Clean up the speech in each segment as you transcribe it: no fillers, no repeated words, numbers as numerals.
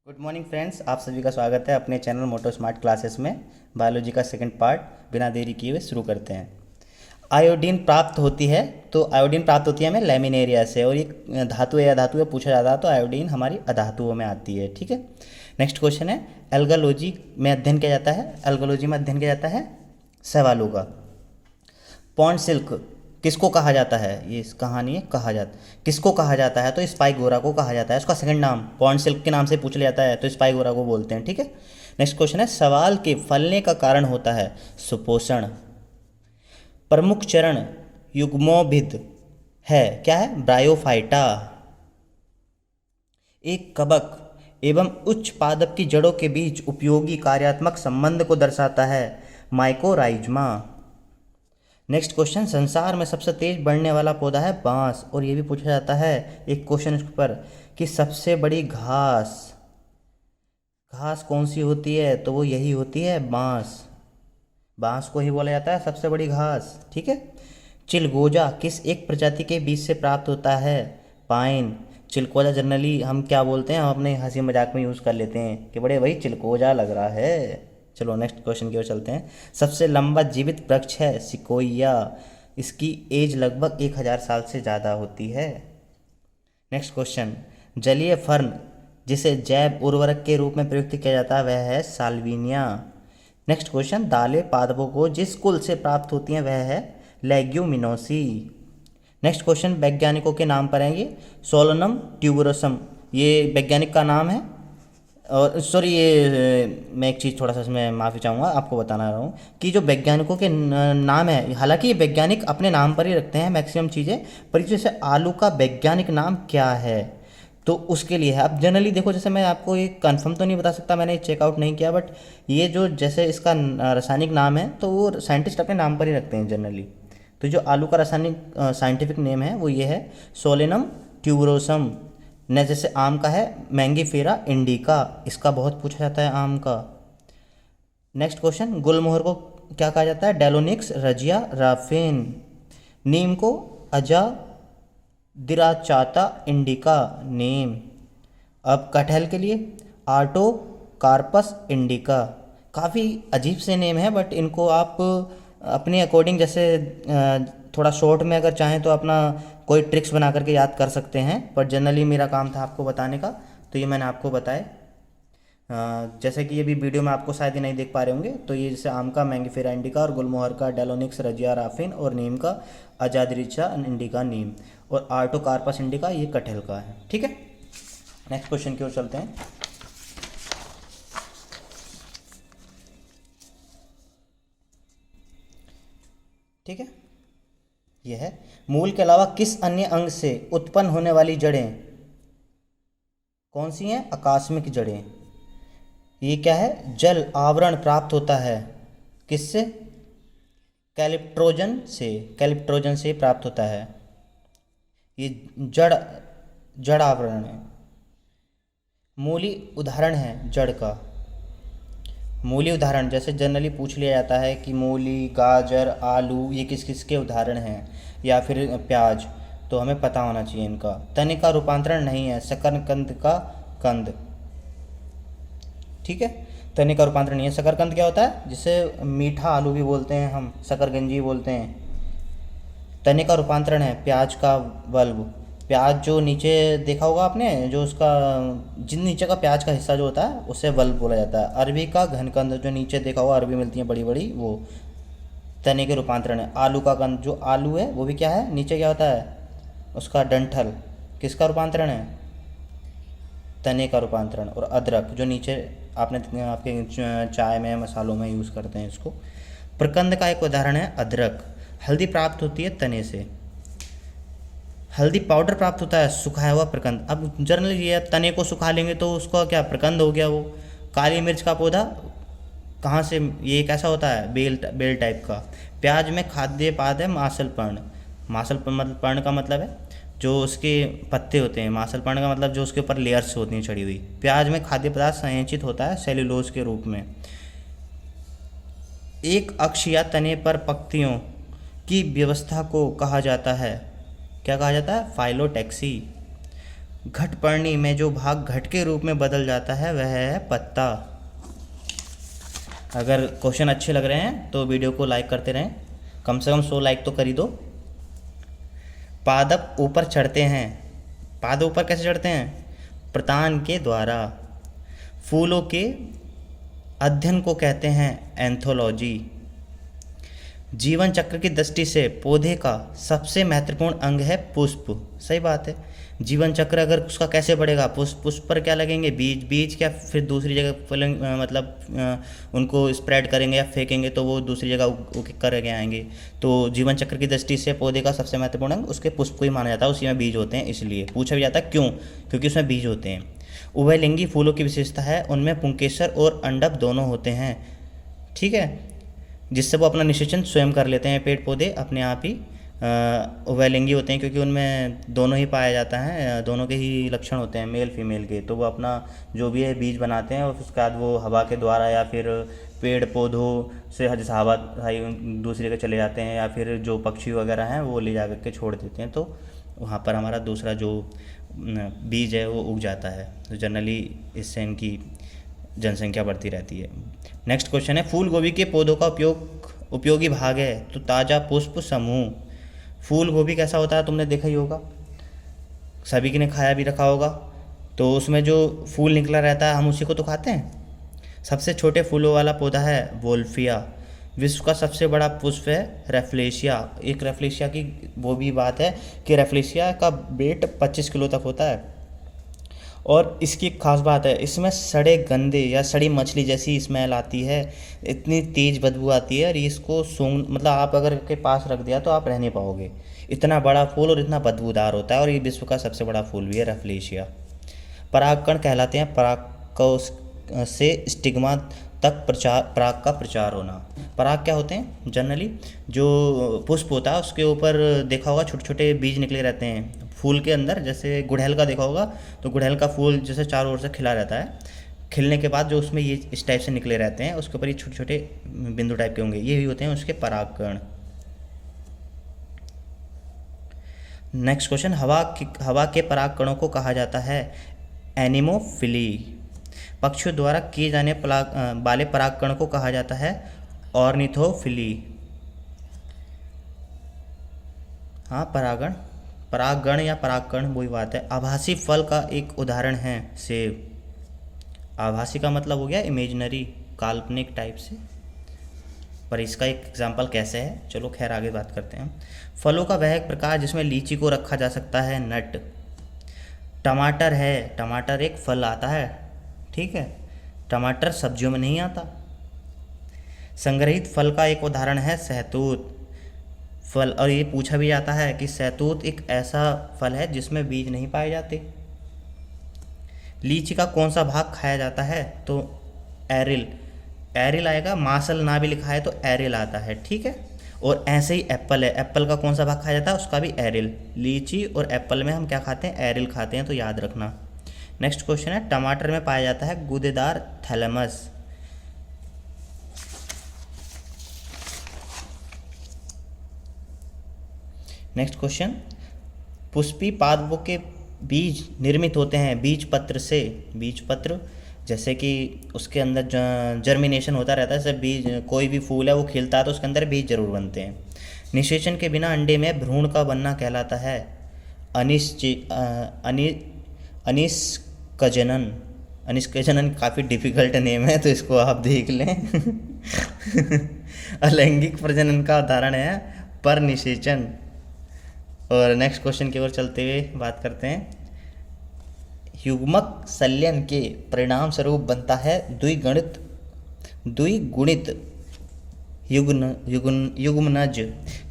Good morning friends, आप सभी का स्वागत है अपने चैनल मोटो स्मार्ट क्लासेस में। बायोलॉजी का सेकंड पार्ट बिना देरी किए हुए शुरू करते हैं। आयोडीन प्राप्त होती है, तो आयोडीन प्राप्त होती है हमें लैमिनेरिया से, और ये धातु है या अधातु है पूछा जाता है, तो आयोडीन हमारी अधातुओं में आती है। ठीक है, नेक्स्ट क्वेश्चन है, एल्गालॉजी में अध्ययन किया जाता है, एल्गालॉजी में अध्ययन किया जाता है शैवालों का। पॉन्ड सिल्क किसको कहा जाता है, ये इस कहानी है, कहा जाता किसको कहा जाता है, तो स्पाइगोरा को कहा जाता है। उसका सेकंड नाम पॉन्ड सिल्क के नाम से पूछ लिया जाता है, तो स्पाइगोरा को बोलते हैं। ठीक है, नेक्स्ट क्वेश्चन है, सवाल के फलने का कारण होता है सुपोषण। प्रमुख चरण युग्मोभिद है, क्या है, ब्रायोफाइटा। एक कवक एवं उच्च पादप की जड़ों के बीच उपयोगी कार्यात्मक संबंध को दर्शाता है, माइकोराइज्मा। नेक्स्ट क्वेश्चन, संसार में सबसे तेज बढ़ने वाला पौधा है बांस, और ये भी पूछा जाता है एक क्वेश्चन इस पर कि सबसे बड़ी घास घास कौन सी होती है, तो वो यही होती है बांस। बांस को ही बोला जाता है सबसे बड़ी घास। ठीक है, चिलगोजा किस एक प्रजाति के बीज से प्राप्त होता है, पाइन। चिलगोजा जनरली हम क्या बोलते हैं, हम अपने हंसी मजाक में यूज़ कर लेते हैं कि बड़े भाई चिलगोजा लग रहा है। चलो नेक्स्ट क्वेश्चन की ओर चलते हैं। सबसे लंबा जीवित वृक्ष है सिकोइया, इसकी एज लगभग 1000 साल से ज़्यादा होती है। नेक्स्ट क्वेश्चन, जलीय फर्न जिसे जैव उर्वरक के रूप में प्रयुक्त किया जाता है वह है साल्विनिया। नेक्स्ट क्वेश्चन, दालें पादपों को जिस कुल से प्राप्त होती हैं वह है लेग्यूमिनोसी। नेक्स्ट क्वेश्चन वैज्ञानिकों के नाम पर है, ये सोलनम ट्यूबरोसम, ये वैज्ञानिक का नाम है। और सॉरी, ये मैं एक चीज़ थोड़ा सा इसमें माफ़ी चाहूँगा, आपको बताना रहा हूँ कि जो वैज्ञानिकों के नाम है, हालांकि ये वैज्ञानिक अपने नाम पर ही रखते हैं मैक्सिमम चीज़ें, पर जैसे आलू का वैज्ञानिक नाम क्या है तो उसके लिए है। अब जनरली देखो, जैसे मैं आपको ये कंफर्म तो नहीं बता सकता, मैंने चेकआउट नहीं किया, बट ये जो जैसे इसका रासायनिक नाम है तो वो साइंटिस्ट अपने नाम पर ही रखते हैं जनरली। तो जो आलू का रासायनिक साइंटिफिक नेम है वो ये है सोलेनम ट्यूबरोसम। न जैसे आम का है मैंगीफेरा इंडिका, इसका बहुत पूछा जाता है आम का। नेक्स्ट क्वेश्चन, गुलमोहर को क्या कहा जाता है, डेलोनिक्स रजिया राफेन। नीम को अजा दिराचाता इंडिका नेम। अब कटहल के लिए आर्टो कार्पस इंडिका। काफ़ी अजीब से नेम है, बट इनको आप अपने अकॉर्डिंग जैसे थोड़ा शॉर्ट में अगर चाहें तो अपना कोई ट्रिक्स बना करके याद कर सकते हैं, पर जनरली मेरा काम था आपको बताने का, तो ये मैंने आपको बताए। जैसे कि ये भी वीडियो में आपको शायद ही नहीं देख पा रहे होंगे, तो ये जैसे आम का मैंगीफेरा इंडिका, और गुलमोहर का डेलोनिक्स रजिया राफिन, और नीम का अजादिरिचा इंडिका नीम, और आर्टोकार्पस इंडिका ये कटहल का है। ठीक है, नेक्स्ट क्वेश्चन की ओर चलते हैं। ठीक है, यह है, मूल के अलावा किस अन्य अंग से उत्पन्न होने वाली जड़ें कौन सी हैं, आकस्मिक जड़ें। ये क्या है, जल आवरण प्राप्त होता है किससे, कैलिप्ट्रोजन से प्राप्त होता है। ये जड़ जड़ आवरण है, मूली उदाहरण है जड़ का। मूली उदाहरण जैसे जनरली पूछ लिया जाता है कि मूली, गाजर, आलू ये किस किस के उदाहरण हैं, या फिर प्याज, तो हमें पता होना चाहिए इनका। तने का रूपांतरण नहीं है, शकरकंद का कंद। ठीक है, तने का रूपांतरण नहीं है। शकरकंद क्या होता है, जिसे मीठा आलू भी बोलते हैं, हम शकरगंजी बोलते हैं। तने का रूपांतरण है प्याज का बल्ब। प्याज जो नीचे देखा होगा आपने, जो उसका जिन नीचे का प्याज का हिस्सा जो होता है उसे बल्ब बोला जाता है। अरबी का घनकंद, जो नीचे देखा होगा अरबी मिलती है बड़ी बड़ी, वो तने के रूपांतरण है। आलू का कंद, जो आलू है वो भी क्या है, नीचे क्या होता है उसका डंठल, किसका रूपांतरण है, तने का रूपांतरण। और अदरक जो नीचे आपने आपके चाय में मसालों में यूज़ करते हैं इसको। प्रकंद का एक उदाहरण है अदरक। हल्दी प्राप्त होती है तने से। हल्दी पाउडर प्राप्त होता है सुखाया हुआ प्रकंद। अब जनरली ये तने को सुखा लेंगे तो उसका क्या प्रकंद हो गया वो। काली मिर्च का पौधा कहाँ से, ये कैसा होता है, बेल टाइप का। प्याज में खाद्य पाद है मासल पर्ण। मासल मतलब पर्ण का मतलब है जो उसके पत्ते होते हैं, मासल पर्ण का मतलब जो उसके ऊपर लेयर्स होती हैं चढ़ी हुई। प्याज में खाद्य पदार्थ संचित होता है सेल्यूलोज के रूप में। एक अक्ष या तने पर पंक्तियों की व्यवस्था को कहा जाता है, क्या कहा जाता है, फाइलोटैक्सी। घटपर्णी में जो भाग घट के रूप में बदल जाता है वह है पत्ता। अगर क्वेश्चन अच्छे लग रहे हैं तो वीडियो को लाइक करते रहें, कम से कम 100 लाइक तो कर ही दो। पादप ऊपर चढ़ते हैं, पादप ऊपर कैसे चढ़ते हैं? प्रतान के द्वारा। फूलों के अध्ययन को कहते हैं एंथोलॉजी। जीवन चक्र की दृष्टि से पौधे का सबसे महत्वपूर्ण अंग है पुष्प। सही बात है। जीवन चक्र अगर उसका कैसे बढ़ेगा? पुष्प पर क्या लगेंगे? बीज। बीज क्या फिर दूसरी जगह मतलब उनको स्प्रेड करेंगे या फेंकेंगे तो वो दूसरी जगह उग करके आएंगे। तो जीवन चक्र की दृष्टि से पौधे का सबसे महत्वपूर्ण अंग उसके पुष्प को ही माना जाता है, उसी में बीज होते हैं। इसलिए पूछा भी जाता है क्यों? क्योंकि उसमें बीज होते हैं। उभयलिंगी फूलों की विशेषता है उनमें पुंकेसर और अंडक दोनों होते हैं। ठीक है, जिससे वो अपना निषेचन स्वयं कर लेते हैं। पेड़ पौधे अपने आप ही उभयलिंगी होते हैं क्योंकि उनमें दोनों ही पाया जाता है, दोनों के ही लक्षण होते हैं मेल फीमेल के। तो वो अपना जो भी है बीज बनाते हैं और उसके बाद वो हवा के द्वारा या फिर पेड़ पौधों से जैसे हवा दूसरी जगह चले जाते हैं या फिर जो पक्षी वगैरह हैं वो ले जा कर के छोड़ देते हैं, तो वहाँ पर हमारा दूसरा जो बीज है वो उग जाता है। तो जनरली इससे इनकी जनसंख्या बढ़ती रहती है। नेक्स्ट क्वेश्चन है, फूल गोभी के पौधों का उपयोगी भाग है तो ताज़ा पुष्प समूह। फूल गोभी कैसा होता है तुमने देखा ही होगा, सभी ने खाया भी रखा होगा। तो उसमें जो फूल निकला रहता है हम उसी को तो खाते हैं। सबसे छोटे फूलों वाला पौधा है वोल्फिया। विश्व का सबसे बड़ा पुष्प है रेफ्लेशिया। एक रेफ्लेशिया की वो भी बात है कि रेफ्लेशिया का वेट 25 किलो तक होता है। और इसकी एक खास बात है, इसमें सड़े गंदे या सड़ी मछली जैसी स्मेल आती है, इतनी तेज़ बदबू आती है। और इसको सूंघ मतलब आप अगर के पास रख दिया तो आप रह नहीं पाओगे, इतना बड़ा फूल और इतना बदबूदार होता है। और ये विश्व का सबसे बड़ा फूल भी है रेफ्लेशिया। परागकण कहलाते हैं पराग से स्टिग्मा तक पराग का प्रचार होना। पराग क्या होते हैं? जनरली जो पुष्प होता है उसके ऊपर देखा होगा छोटे छोटे बीज निकले रहते हैं फूल के अंदर। जैसे गुड़हल का देखा होगा तो गुड़हल का फूल जैसे चारों ओर से खिला रहता है, खिलने के बाद जो उसमें ये इस टाइप से निकले रहते हैं उसके ऊपर ये छोटे छोटे बिंदु टाइप के होंगे, ये भी होते हैं उसके परागकण। नेक्स्ट क्वेश्चन, हवा के परागकणों को कहा जाता है एनिमोफिली। पक्षियों द्वारा किए जाने वाले परागकण को कहा जाता है ऑर्निथोफिली। हाँ, परागण या परागकण वही बात है। आभासी फल का एक उदाहरण है सेब। आभासी का मतलब हो गया इमेजिनरी, काल्पनिक टाइप से। पर इसका एक एग्जाम्पल कैसे है, चलो खैर आगे बात करते हैं। फलों का वह एक प्रकार जिसमें लीची को रखा जा सकता है नट। टमाटर है, टमाटर एक फल आता है, ठीक है, टमाटर सब्जियों में नहीं आता। संग्रहित फल का एक उदाहरण है सहतूत फल। और ये पूछा भी जाता है कि सहतूत एक ऐसा फल है जिसमें बीज नहीं पाए जाते। लीची का कौन सा भाग खाया जाता है? तो एरिल, एरिल आएगा। मासल ना भी लिखा है तो एरिल आता है, ठीक है। और ऐसे ही एप्पल है, एप्पल का कौन सा भाग खाया जाता है? उसका भी एरिल। लीची और एप्पल में हम क्या खाते हैं? एरिल खाते हैं, तो याद रखना। नेक्स्ट क्वेश्चन है, टमाटर में पाया जाता है गूदेदार थैलेमस। नेक्स्ट क्वेश्चन, पुष्पी पादपों के बीज निर्मित होते हैं बीज पत्र से। बीज पत्र जैसे कि उसके अंदर जर्मिनेशन होता रहता है, जैसे बीज कोई भी फूल है वो खिलता है तो उसके अंदर बीज जरूर बनते हैं। निषेचन के बिना अंडे में भ्रूण का बनना कहलाता है अनिष्कजनन। अनिष्कजनन काफ़ी डिफिकल्ट नेम है तो इसको आप देख लें। अलैंगिक प्रजनन का उदाहरण है पर निषेचन। और नेक्स्ट क्वेश्चन की ओर चलते हुए बात करते हैं, युग्मक संलयन के परिणाम स्वरूप बनता है द्विगुणित युग्मनज।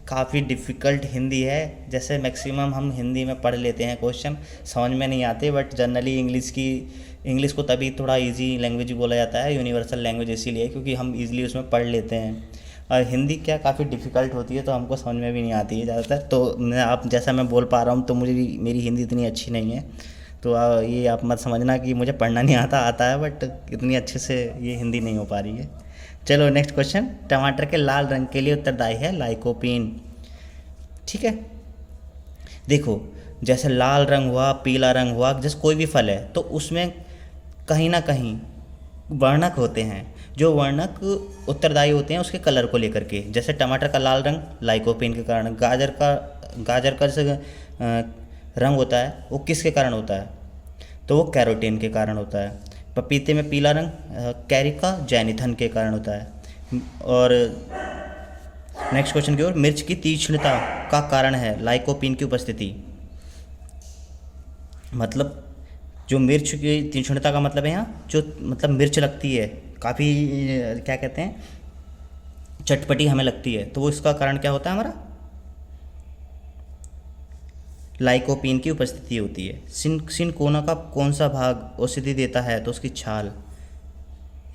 काफ़ी डिफ़िकल्ट हिंदी है, जैसे मैक्सिमम हम हिंदी में पढ़ लेते हैं, क्वेश्चन समझ में नहीं आते, बट जनरली इंग्लिश को तभी थोड़ा इजी लैंग्वेज बोला जाता है, यूनिवर्सल लैंग्वेज इसीलिए क्योंकि हम इजीली उसमें पढ़ लेते हैं। और हिंदी क्या काफ़ी डिफ़िकल्ट होती है तो हमको समझ में भी नहीं आती है ज़्यादातर। तो आप जैसा मैं बोल पा रहा हूँ तो मेरी हिंदी इतनी अच्छी नहीं है, तो ये आप मत समझना कि मुझे पढ़ना नहीं आता है, बट इतनी अच्छे से ये हिंदी नहीं हो पा रही है। चलो नेक्स्ट क्वेश्चन, टमाटर के लाल रंग के लिए उत्तरदायी है लाइकोपीन। ठीक है, देखो जैसे लाल रंग हुआ, पीला रंग हुआ, जैसे कोई भी फल है तो उसमें कहीं ना कहीं वर्णक होते हैं, जो वर्णक उत्तरदायी होते हैं उसके कलर को लेकर के। जैसे टमाटर का लाल रंग लाइकोपीन के कारण, गाजर का जैसे रंग होता है वो किसके कारण होता है, तो वो कैरोटीन के कारण होता है। पपीते में पीला रंग कैरिका जैनिथन के कारण होता है। और नेक्स्ट क्वेश्चन की ओर, मिर्च की तीक्ष्णता का कारण है लाइकोपीन की उपस्थिति। मतलब जो मिर्च की तीक्ष्णता का मतलब है यहाँ जो मतलब मिर्च लगती है काफ़ी, क्या कहते हैं, चटपटी हमें लगती है, तो वो इसका कारण क्या होता है हमारा, लाइकोपीन की उपस्थिति होती है। सिनकोना का कौन सा भाग औषधि देता है, तो उसकी छाल।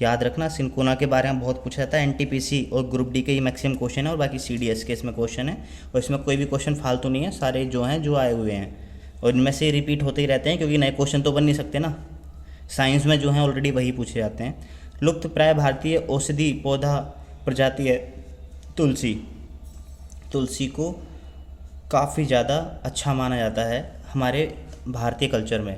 याद रखना सिनकोना के बारे में बहुत पूछा जाता है, एनटीपीसी और ग्रुप डी के ये मैक्सिमम क्वेश्चन है, और बाकी सीडीएस के इसमें क्वेश्चन है, और इसमें कोई भी क्वेश्चन फालतू नहीं है, सारे जो हैं जो आए हुए हैं, और इनमें से रिपीट होते ही रहते हैं क्योंकि नए क्वेश्चन तो बन नहीं सकते ना, साइंस में जो हैं ऑलरेडी वही पूछे जाते हैं। लुप्त प्राय भारतीय औषधि पौधा प्रजाति है तुलसी। तुलसी को काफ़ी ज़्यादा अच्छा माना जाता है हमारे भारतीय कल्चर में।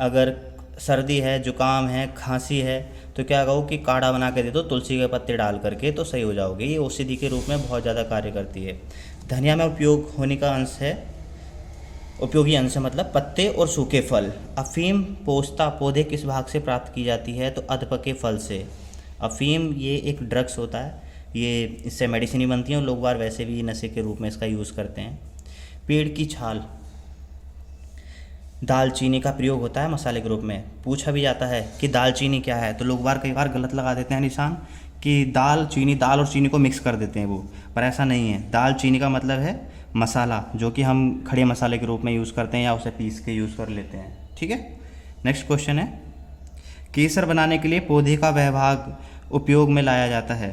अगर सर्दी है, जुकाम है, खांसी है, तो क्या कहो कि काढ़ा बना के दे दो तुलसी के पत्ते डाल करके, तो सही हो जाओगे। ये औषधि के रूप में बहुत ज़्यादा कार्य करती है। धनिया में उपयोग होने का अंश है, उपयोगी अंश मतलब पत्ते और सूखे फल। अफीम पोस्ता पौधे किस भाग से प्राप्त की जाती है, तो अधपके फल से। अफीम ये एक ड्रग्स होता है, ये इससे मेडिसिन ही बनती है, और लोग बार वैसे भी नशे के रूप में इसका यूज़ करते हैं। पेड़ की छाल, दालचीनी का प्रयोग होता है मसाले के रूप में। पूछा भी जाता है कि दालचीनी क्या है, तो लोग बार कई बार गलत लगा देते हैं निशान कि दालचीनी, दाल और चीनी को मिक्स कर देते हैं वो, पर ऐसा नहीं है। दालचीनी का मतलब है मसाला, जो कि हम खड़े मसाले के रूप में यूज़ करते हैं या उसे पीस के यूज़ कर लेते हैं। ठीक है, नेक्स्ट क्वेश्चन है, केसर बनाने के लिए पौधे का वह भाग उपयोग में लाया जाता है।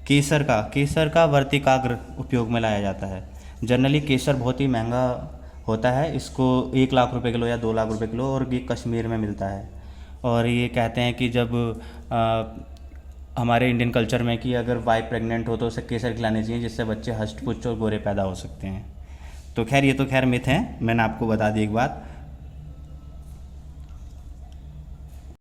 केसर का वर्तिकाग्र उपयोग में लाया जाता है। जनरली केसर बहुत ही महंगा होता है, इसको 1 लाख रुपए किलो या 2 लाख रुपए किलो, और ये कश्मीर में मिलता है। और ये कहते हैं कि जब हमारे इंडियन कल्चर में कि अगर वाइफ प्रेग्नेंट हो तो उसे केसर खिलानी चाहिए, जिससे बच्चे हष्ट पुष्ट और गोरे पैदा हो सकते हैं। तो खैर ये तो खैर मिथ है, मैंने आपको बता दी एक बात।